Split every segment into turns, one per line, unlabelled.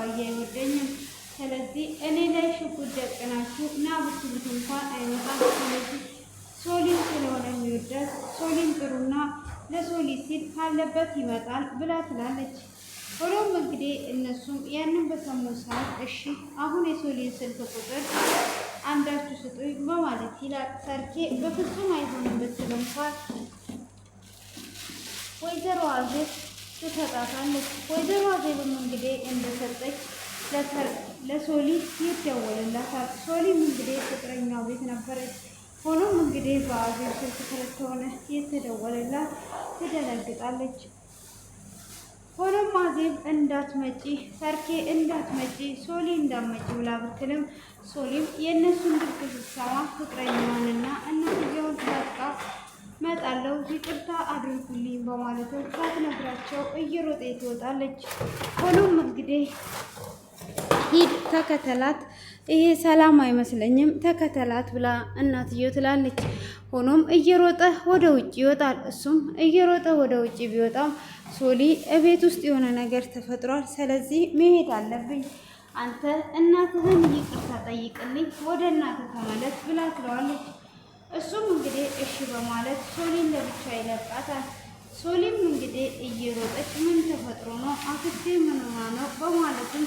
አባዬ አይወደኝም። ስለዚህ እኔ ላይ ሽጉጥ ደቅናችሁ ና ብትሉት እንኳን አይመጣም። ስለዚህ ሶሊን ስለሆነ የሚወዳት ሶሊን ጥሩና ለሶሊ ሲል ካለበት ይመጣል ብላ ትላለች። ሆኖም እንግዲህ እነሱም ያንን በሰሙ ሰዓት እሺ አሁን የሶሊን ስልክ ቁጥር አንዳችሁ ስጡኝ በማለት ይላል። ሰርኬ በፍጹም አይሆንም ብትል እንኳን ወይዘሮ አዜብ ትሰጣታለች። ወይዘሮ አዜብም እንግዲህ እንደሰጠች ለሶሊ ይደወልላታል። ሶሊም እንግዲህ ፍቅረኛው ቤት ነበረች። ሆኖም እንግዲህ በአዜብ ስልክ ስለሆነ የተደወለላት ትደነግጣለች። ሆኖም አዜብ እንዳትመጪ ሰርኬ እንዳትመጪ ሶሊ እንዳትመጪ ብላ ብትልም ሶሊም የእነሱን ድርቅ ስትሰማ ፍቅረኛዋንና እናትየውን ታጥቃ መጣለው ይቅርታ አድርጉልኝ በማለት ሳትነግራቸው እየሮጠ ትወጣለች። ሆኖም እንግዲህ ሂድ ተከተላት፣ ይሄ ሰላም አይመስለኝም ተከተላት ብላ እናትየው ትላለች። ሆኖም እየሮጠ ወደ ውጭ ይወጣል። እሱም እየሮጠ ወደ ውጭ ቢወጣም ሶሊ እቤት ውስጥ የሆነ ነገር ተፈጥሯል፣ ስለዚህ መሄድ አለብኝ፣ አንተ እናትህን ይቅርታ ጠይቅልኝ፣ ወደ እናትህ ተመለስ ብላ ትለዋለች። እሱም እንግዲህ እሺ በማለት ሶሊን ለብቻ ይለቃታል። ሶሊም እንግዲህ እየሮጠች ምን ተፈጥሮ ነው አክስቴ ምን ሆና ነው በማለትም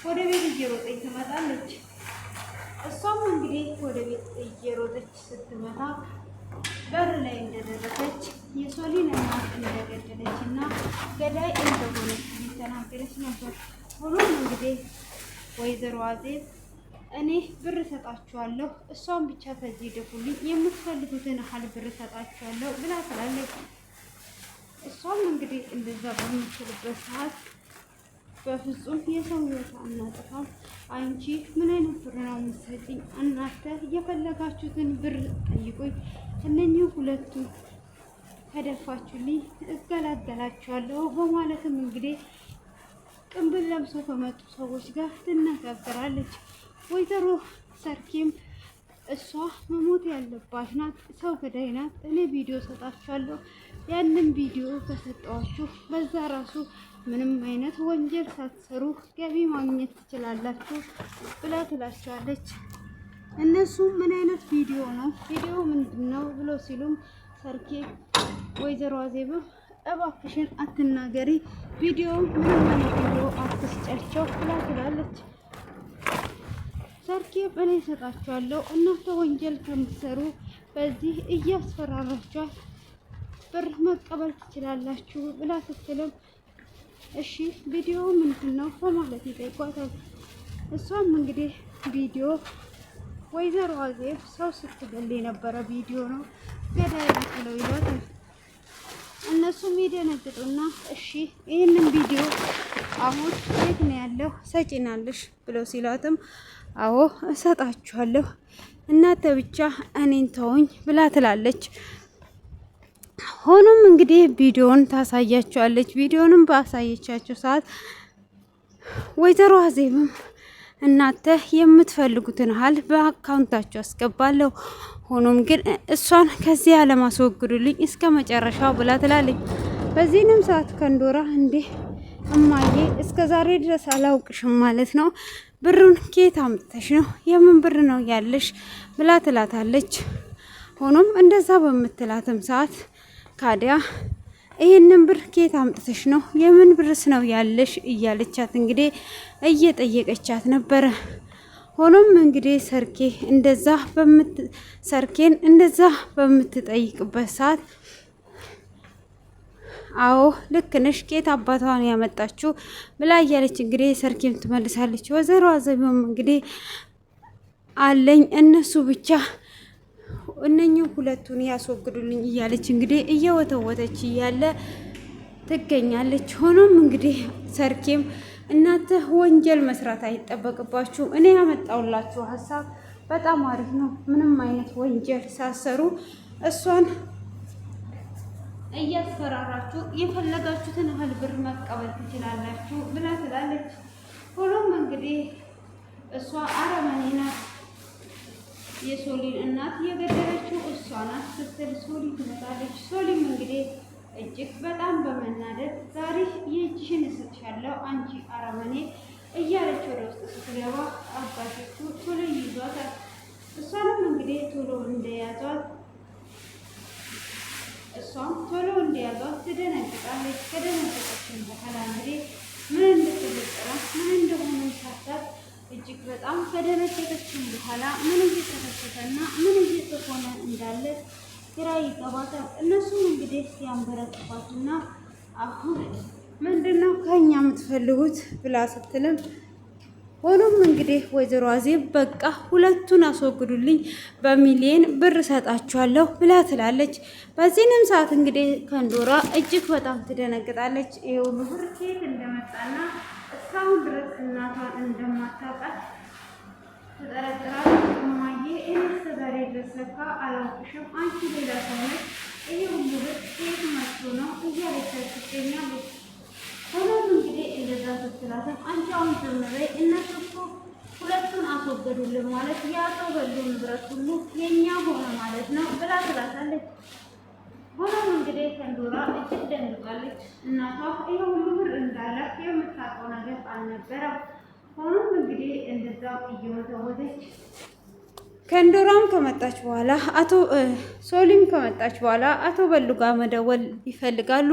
ወደ ቤት እየሮጠች ትመጣለች። እሷም እንግዲህ ወደ ቤት እየሮጠች ስትመጣ በር ላይ እንደደረሰች የሶሊን እናት እንደገደለች እና ገዳይ እንደሆነች እየተናገረች ነበር። ሆኖም እንግዲህ ወይዘሮ አዜብ እኔ ብር ሰጣችኋለሁ፣ እሷን ብቻ ከዚህ ደፉልኝ፣ የምትፈልጉትን ያህል ብር ሰጣችኋለሁ ብላ ትላለች። እሷም እንግዲህ እንደዛ በምትልበት ሰዓት በፍጹም የሰው ሕይወት አናጠፋም፣ አንቺ ምን አይነት ብር ነው የምትሰጪኝ? እናንተ የፈለጋችሁትን ብር ጠይቁኝ፣ እነኚህ ሁለቱ ከደፋችሁልኝ እገላገላችኋለሁ በማለትም እንግዲህ ቅንብል ለብሶ ከመጡ ሰዎች ጋር ትነጋገራለች። ወይዘሮ ሰርኬም እሷ መሞት ያለባት ናት፣ ሰው ገዳይ ናት፣ እኔ ቪዲዮ ሰጣችኋለሁ፣ ያንን ቪዲዮ ከሰጠዋችሁ በዛ ራሱ ምንም አይነት ወንጀል ሳትሰሩ ገቢ ማግኘት ትችላላችሁ ብላ ትላቸዋለች። እነሱም ምን አይነት ቪዲዮ ነው ቪዲዮ ምንድን ነው ብሎ ሲሉም ሰርኬ ወይዘሮ አዜብም እባክሽን አትናገሪ፣ ቪዲዮ ምንም አይነት ቪዲዮ አትስጫቸው ብላ ትላለች። ሰርኬ እኔ እሰጣችኋለሁ፣ እናንተ ወንጀል ከምትሰሩ በዚህ እያስፈራራችኋል ብር መቀበል ትችላላችሁ ብላ ስትልም እሺ ቪዲዮ ምንድን ነው በማለት ይጠይቋታል። እሷም እንግዲህ ቪዲዮ ወይዘሮ አዜብ ሰው ስትገል የነበረ ቪዲዮ ነው፣ ገዳይ ብለው ይሏታል። እነሱም ይደነግጡና እሺ ይህንን ቪዲዮ አሁን የት ነው ያለው ሰጪናለሽ ብለው ሲሏትም አዎ እሰጣችኋለሁ፣ እናንተ ብቻ እኔን ተውኝ ብላ ትላለች። ሆኖም እንግዲህ ቪዲዮን ታሳያቸዋለች። ቪዲዮንም ባሳየቻቸው ሰዓት ወይዘሮ አዜብም እናንተ የምትፈልጉትን ያህል በአካውንታቸው አስገባለሁ፣ ሆኖም ግን እሷን ከዚህ አለማስወግዱልኝ እስከ መጨረሻው ብላ ትላለች። በዚህንም ሰዓት ከንዶራ እንዴ እማዬ እስከ ዛሬ ድረስ አላውቅሽም ማለት ነው? ብሩን ከየት አምጥተሽ ነው? የምን ብር ነው ያለሽ ብላ ትላታለች። ሆኖም እንደዛ በምትላትም ሰዓት ካዲያ ይህንን ብር ከየት አምጥተሽ ነው? የምን ብርስ ነው ያለሽ እያለቻት እንግዲህ እየጠየቀቻት ነበረ። ሆኖም እንግዲህ ሰርኬን እንደዛ በምትጠይቅበት ሰዓት አዎ ልክ ነሽ፣ ከየት አባቷን ያመጣችው ብላ እያለች እንግዲህ ሰርኬም ትመልሳለች። ወይዘሮ አዜብም እንግዲህ አለኝ እነሱ ብቻ እነኚህ ሁለቱን ያስወግዱልኝ እያለች እንግዲህ እየወተወተች እያለ ትገኛለች። ሆኖም እንግዲህ ሰርኬም እናንተ ወንጀል መስራት አይጠበቅባችሁም፣ እኔ ያመጣውላችሁ ሀሳብ በጣም አሪፍ ነው፣ ምንም አይነት ወንጀል ሳሰሩ እሷን እያስፈራራችሁ የፈለጋችሁትን ያህል ብር መቀበል ትችላላችሁ ብላ ትላለች። ሆኖም እንግዲህ እሷ አረመኔ ናት፣ የሶሊን እናት የገደለችው እሷ ናት ስትል ሶሊ ትመጣለች። ሶሊም እንግዲህ እጅግ በጣም በመናደድ ዛሬ የእጅሽን እሰጥሻለሁ አንቺ አረመኔ እያለች ወደ ውስጥ ስትገባ አባቶቹ ቶሎ ይዟታል። እሷንም እንግዲህ ቶሎ እንደያዟት ትደነግጣለች። ከደነገጠችን በኋላ እንግዲህ ምን እንደተፈጠረ ምን እንደሆነ ሳታት እጅግ በጣም ከደነገጠችን በኋላ ምን እየተከሰተና ምን እየተሆነ እንዳለ ግራ ይገባታል። እነሱም እንግዲህ ያንበረክኳትና አሁን ምንድነው ከኛ የምትፈልጉት ብላ ስትልም ሆኖም እንግዲህ ወይዘሮ አዜብ በቃ ሁለቱን አስወግዱልኝ በሚሊየን ብር ሰጣችኋለሁ ብላ ትላለች። በዚህንም ሰዓት እንግዲህ ከንዶራ እጅግ በጣም ትደነግጣለች። ይሄ ሁሉ ብር ከየት እንደመጣና እስካሁን ድረስ እናቷን እንደማታውቃት ትጠረጥራለች። እማዬ እኔስ ዛሬ ድረስ ለካ አላውቅሽም፣ አንቺ ሌላ ሰው ነሽ፣ ይሄ ሁሉ ብር ከየት መጥቶ ነው እያለች ትገኛለች። ሆኖም እንግዲህ እንደዛ ስትላትም አንቺ አሁን ዝም በይ፣ እነሱ እኮ ሁለቱን አስወገዱልን ማለት ያሰው በሉ ንብረት ሁሉ የኛ ሆነ ማለት ነው ብላ ትላታለች። ሆኖም እንግዲህ ከንዶራ እጅግ ደንግጣለች። እናቷ ይሄ ሁሉ ብር እንዳለ የምታውቀው ነገር አልነበረም። ሆኖም እንግዲህ እንደዛው እየወተወተች ከንዶራም ከመጣች በኋላ ሶሊም ከመጣች በኋላ አቶ በሉ ጋር መደወል ይፈልጋሉ።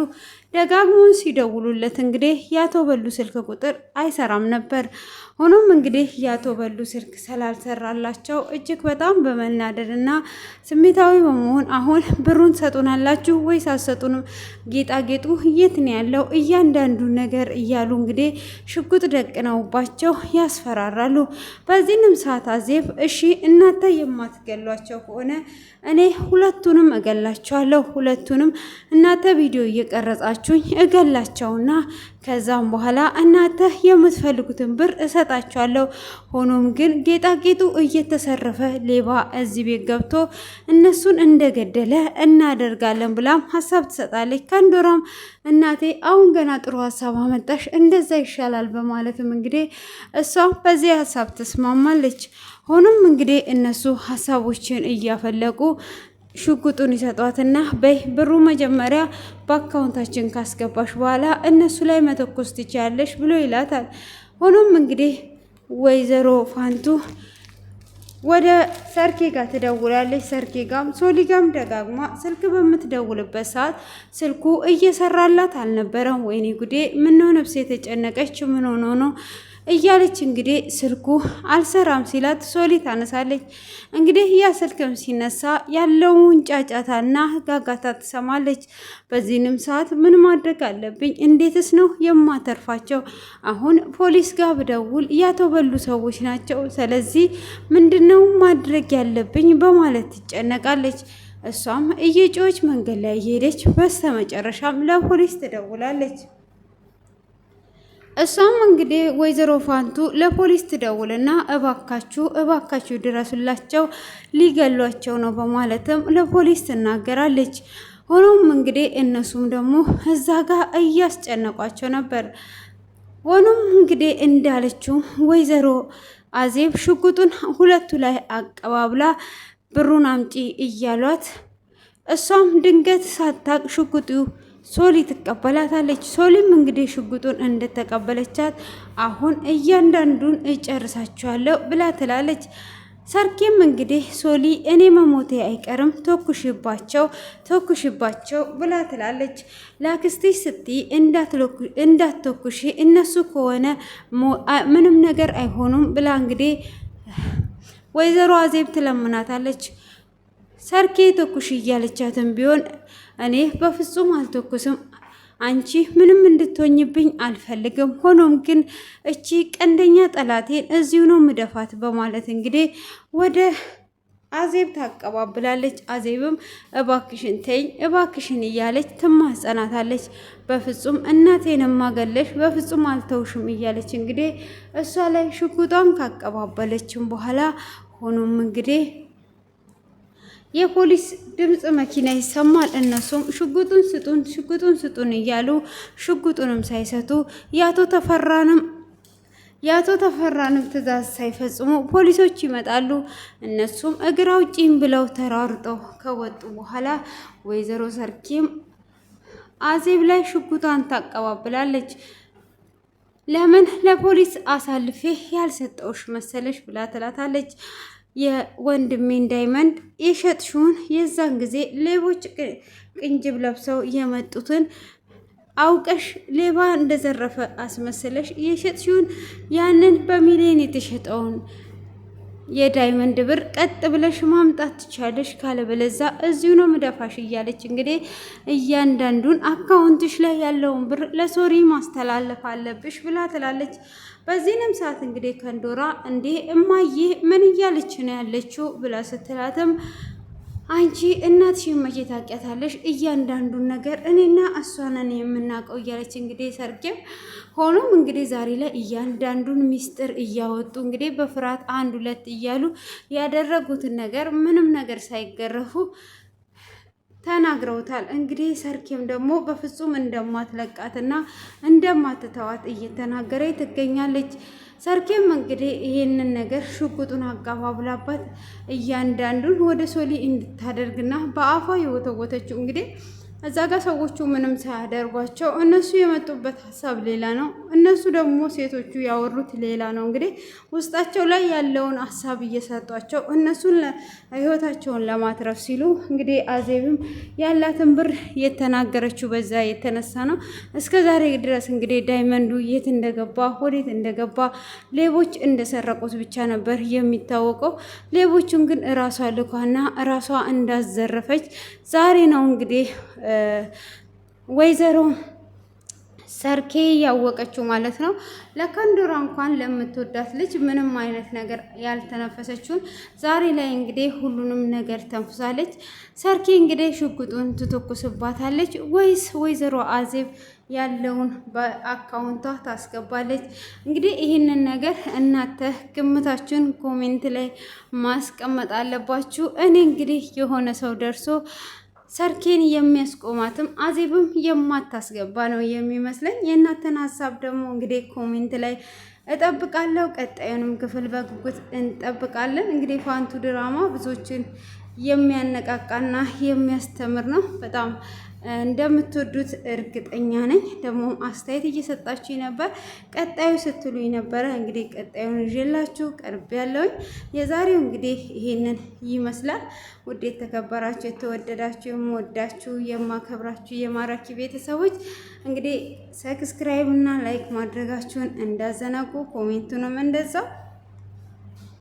ደጋግሞን ሲደውሉለት እንግዲህ የአቶ በሉ ስልክ ቁጥር አይሰራም ነበር። ሆኖም እንግዲህ የአቶ በሉ ስልክ ስላልሰራላቸው እጅግ በጣም በመናደድ እና ስሜታዊ በመሆን አሁን ብሩን ሰጡናላችሁ ወይስ አትሰጡንም? ጌጣጌጡ የት ነው ያለው? እያንዳንዱ ነገር እያሉ እንግዲህ ሽጉጥ ደቅነውባቸው ያስፈራራሉ። በዚህንም ሰዓት አዜብ እሺ እናንተ የማትገሏቸው ከሆነ እኔ ሁለቱንም እገላቸዋለሁ፣ ሁለቱንም እናንተ ቪዲዮ እየቀረጻችሁኝ እገላቸውና ከዛም በኋላ እናንተ የምትፈልጉትን ብር እሰጣቸዋለሁ። ሆኖም ግን ጌጣጌጡ እየተሰረፈ ሌባ እዚህ ቤት ገብቶ እነሱን እንደገደለ እናደርጋለን ብላም ሀሳብ ትሰጣለች። ከንዶራም እናቴ አሁን ገና ጥሩ ሀሳብ አመጣሽ፣ እንደዛ ይሻላል በማለትም እንግዲህ እሷም በዚህ ሀሳብ ትስማማለች። ሆኖም እንግዲህ እነሱ ሀሳቦችን እያፈለቁ ሽጉጡን ይሰጧትና በይ ብሩ መጀመሪያ በአካውንታችን ካስገባሽ በኋላ እነሱ ላይ መተኮስ ትችያለሽ ብሎ ይላታል። ሆኖም እንግዲህ ወይዘሮ ፋንቱ ወደ ሰርኬ ጋር ትደውላለች። ሰርኬ ጋም ሶሊ ጋም ደጋግማ ስልክ በምትደውልበት ሰዓት ስልኩ እየሰራላት አልነበረም። ወይኔ ጉዴ ምነው ነፍሴ የተጨነቀች ምን ሆኖ ነው እያለች እንግዲህ ስልኩ አልሰራም ሲላት ሶሊ ታነሳለች። እንግዲህ ያ ስልክም ሲነሳ ያለውን ጫጫታና ጋጋታ ትሰማለች። በዚህንም ሰዓት ምን ማድረግ አለብኝ? እንዴትስ ነው የማተርፋቸው? አሁን ፖሊስ ጋር ብደውል ያተበሉ ሰዎች ናቸው። ስለዚህ ምንድነው ማድረግ ያለብኝ በማለት ትጨነቃለች። እሷም እየጮች መንገድ ላይ እየሄደች በስተመጨረሻም ለፖሊስ ትደውላለች። እሷም እንግዲህ ወይዘሮ ፋንቱ ለፖሊስ ትደውልና እባካችሁ ድረሱላቸው ሊገሏቸው ነው በማለትም ለፖሊስ ትናገራለች። ሆኖም እንግዲህ እነሱም ደግሞ እዛ ጋር እያስጨነቋቸው ነበር። ሆኖም እንግዲህ እንዳለችው ወይዘሮ አዜብ ሽጉጡን ሁለቱ ላይ አቀባብላ ብሩን አምጪ እያሏት እሷም ድንገት ሳታቅ ሽጉጡ ሶሊ ትቀበላታለች። ሶሊም እንግዲህ ሽጉጡን እንደተቀበለቻት አሁን እያንዳንዱን እጨርሳቸዋለሁ ብላ ትላለች። ሰርኬም እንግዲህ ሶሊ እኔ መሞቴ አይቀርም ተኩሽባቸው ብላ ትላለች። ላክስቴ ስትይ እንዳትተኩሺ እነሱ ከሆነ ምንም ነገር አይሆኑም ብላ እንግዲህ ወይዘሮ አዜብ ትለምናታለች። ሰርኬ ተኩሽ እያለቻትም ቢሆን እኔ በፍጹም አልተኩስም፣ አንቺ ምንም እንድትሆኝብኝ አልፈልግም። ሆኖም ግን እቺ ቀንደኛ ጠላቴን እዚሁ ነው ምደፋት በማለት እንግዲህ ወደ አዜብ ታቀባብላለች። አዜብም እባክሽን ተይኝ እባክሽን እያለች ትማጸናታለች። በፍጹም እናቴን ማገለሽ በፍጹም አልተውሽም እያለች እንግዲህ እሷ ላይ ሽጉጧን ካቀባበለችም በኋላ ሆኖም እንግዲህ የፖሊስ ድምፅ መኪና ይሰማል። እነሱም ሽጉጡን ስጡን እያሉ ሽጉጡንም ሳይሰጡ የአቶ ተፈራንም ትዕዛዝ ሳይፈጽሙ ፖሊሶች ይመጣሉ። እነሱም እግር አውጪኝ ብለው ተራርጠው ከወጡ በኋላ ወይዘሮ ሰርኬም አዜብ ላይ ሽጉጧን ታቀባብላለች። ለምን ለፖሊስ አሳልፌ ያልሰጠውሽ መሰለሽ ብላ ትላታለች። የወንድሜን ዳይመንድ የሸጥሽውን የዛን ጊዜ ሌቦች ቅንጅብ ለብሰው የመጡትን አውቀሽ ሌባ እንደዘረፈ አስመስለሽ የሸጥሽውን ያንን በሚሊዮን የተሸጠውን የዳይመንድ ብር ቀጥ ብለሽ ማምጣት ትቻለሽ፣ ካለበለዛ እዚሁ ነው ምደፋሽ እያለች እንግዲህ እያንዳንዱን አካውንትሽ ላይ ያለውን ብር ለሶሪ ማስተላለፍ አለብሽ ብላ ትላለች። በዚህንም ሰዓት እንግዲህ ከንዶራ እንዴ እማዬ ምን እያለች ነው ያለችው ብላ ስትላትም አንቺ እናትሽን መቼ ታውቂያታለሽ? እያንዳንዱን ነገር እኔና እሷ ነን የምናውቀው እያለች እንግዲህ ሰርጌም ሆኖም እንግዲህ ዛሬ ላይ እያንዳንዱን ሚስጥር እያወጡ እንግዲህ በፍርሃት አንድ ሁለት እያሉ ያደረጉትን ነገር ምንም ነገር ሳይገረፉ ተናግረውታል። እንግዲህ ሰርኬም ደግሞ በፍጹም እንደማትለቃትና እንደማትተዋት እየተናገረ ትገኛለች። ሰርኬም እንግዲህ ይሄንን ነገር ሽጉጡን አቀባብላባት እያንዳንዱን ወደ ሶሊ እንድታደርግና በአፏ የወተወተችው እንግዲህ እዛ ጋር ሰዎቹ ምንም ሳያደርጓቸው እነሱ የመጡበት ሀሳብ ሌላ ነው፣ እነሱ ደግሞ ሴቶቹ ያወሩት ሌላ ነው። እንግዲህ ውስጣቸው ላይ ያለውን ሀሳብ እየሰጧቸው እነሱን ህይወታቸውን ለማትረፍ ሲሉ እንግዲህ አዜብም ያላትን ብር የተናገረችው በዛ የተነሳ ነው። እስከ ዛሬ ድረስ እንግዲህ ዳይመንዱ የት እንደገባ ወዴት እንደገባ ሌቦች እንደሰረቁት ብቻ ነበር የሚታወቀው። ሌቦቹን ግን እራሷ ልኳና እራሷ እንዳዘረፈች ዛሬ ነው እንግዲህ ወይዘሮ ሰርኬ ያወቀችው ማለት ነው። ለከንዶራ እንኳን ለምትወዳት ልጅ ምንም አይነት ነገር ያልተነፈሰችውን ዛሬ ላይ እንግዲህ ሁሉንም ነገር ተንፍሳለች። ሰርኬ እንግዲህ ሽጉጡን ትተኩስባታለች ወይስ ወይዘሮ አዜብ ያለውን በአካውንቷ ታስገባለች? እንግዲህ ይህንን ነገር እናንተ ግምታችሁን ኮሜንት ላይ ማስቀመጥ አለባችሁ። እኔ እንግዲህ የሆነ ሰው ደርሶ ሰርኬን የሚያስቆማትም አዜብም የማታስገባ ነው የሚመስለኝ። የእናንተን ሀሳብ ደግሞ እንግዲህ ኮሜንት ላይ እጠብቃለሁ። ቀጣዩንም ክፍል በጉጉት እንጠብቃለን። እንግዲህ ፋንቱ ድራማ ብዙዎችን የሚያነቃቃና የሚያስተምር ነው። በጣም እንደምትወዱት እርግጠኛ ነኝ። ደግሞ አስተያየት እየሰጣችሁ ነበር፣ ቀጣዩ ስትሉኝ ነበረ። እንግዲህ ቀጣዩን ይዤላችሁ ቀርብ ያለውኝ የዛሬው እንግዲህ ይሄንን ይመስላል። ውድ የተከበራችሁ የተወደዳችሁ የምወዳችሁ የማከብራችሁ የማራኪ ቤተሰቦች እንግዲህ ሰብስክራይብ እና ላይክ ማድረጋችሁን እንዳዘነጉ፣ ኮሜንቱንም እንደዛው